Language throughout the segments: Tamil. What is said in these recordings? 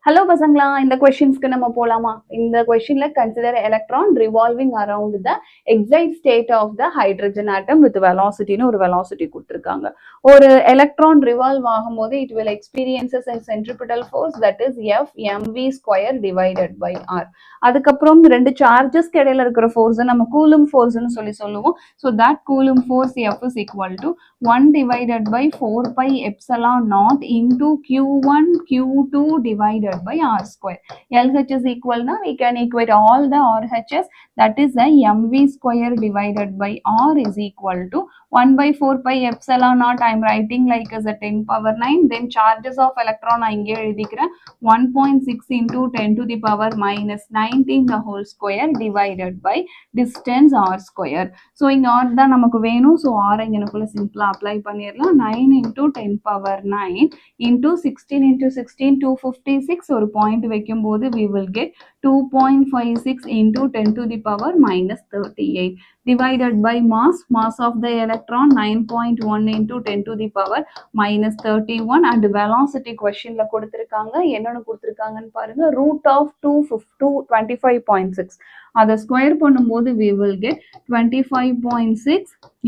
Hello பசங்களா, இந்த கொஸ்டின்ஸ்க்கு நம்ம போலாமா? இந்த கொஸ்டின்ல consider electron revolving around the excite state of the hydrogen atom with வெலாசிட்டின்னு ஒரு வெலாசிட்டி கொடுத்துருக்காங்க. ஒரு எலக்ட்ரான் ரிவால்வ் ஆகும்போது it will experiences a centripetal force that is F M V square divided by R. அதுக்கப்புறம் ரெண்டு சார்ஜஸ்க்கு இடையில இருக்கிற ஃபோர்ஸை நம்ம கூலும் ஃபோர்ஸ்னு சொல்லுவோம். So that coulomb force F is equal to 1 divided by 4 pi epsilon naught into q1 q2 divided by r square. LH is equal now we can equate all the RHS, that is the mv square divided by r is equal to 1 by 4 pi epsilon naught. I am writing like as a 10 power 9. Then charges of electron I இங்கே எழுதிக்கிறேன் 1.6 into 10 to the power minus 19 the whole square divided by distance r square. So இங்க r தான் நமக்கு வேணும். So r இங்கனக்குள்ள சிம்பிளா அப்ளை பண்ணிரலாம். 9 into 10 power 9 into 16 into 16 256 ஒரு பாயிண்ட் வைக்கும்போது we will get 2.56 into 10 to the power minus 38 divided by mass of the electron 9.1 into 10 to the power minus 31 and velocity questionல கொடுத்திருக்காங்க. என்னன்னு கொடுத்திருக்காங்கன்னு பாருங்க, root of 25.6 அதை ஸ்கொயர் பண்ணும்போது we will get 25.6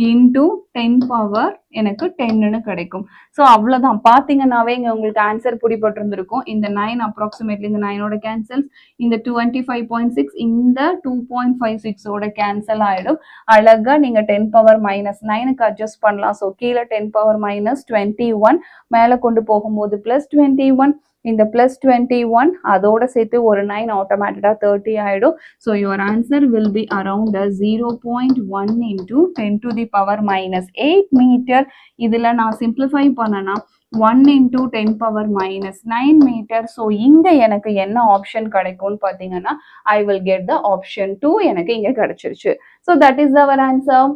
into 10 power எனக்கு 10ன்னு கிடைக்கும். ஸோ அவ்வளோதான். பார்த்தீங்கன்னாவே இங்கே உங்களுக்கு ஆன்சர் பிடிபட்டிருந்திருக்கும். இந்த 9 அப்ராக்சிமேட்லி இந்த 9ஓட கேன்சல்ஸ், இந்த 25.6 இந்த 2.56ஓட கேன்சல் ஆகிடும். அழகாக நீங்கள் 10 பவர் மைனஸ் 9க்கு அட்ஜஸ்ட் பண்ணலாம். ஸோ கீழே 10 பவர் மைனஸ் 21 மேலே கொண்டு போகும்போது ப்ளஸ் 21, இந்த ப்ளஸ் 21 அதோட சேர்த்து ஒரு 9 ஆட்டோமேட்டிக்காக 30 ஆகிடும். So your answer will be around 0.1 into 10 to the power minus 8 metre. இதில் நான் சிம்பிளிஃபை பண்ணனா 1 into 10 power minus 9 metre. So இங்கே எனக்கு என்ன ஆப்ஷன் கிடைக்கும்னு பார்த்தீங்கன்னா I will get the option 2 எனக்கு இங்கே கிடைச்சிருச்சு. So that is our answer.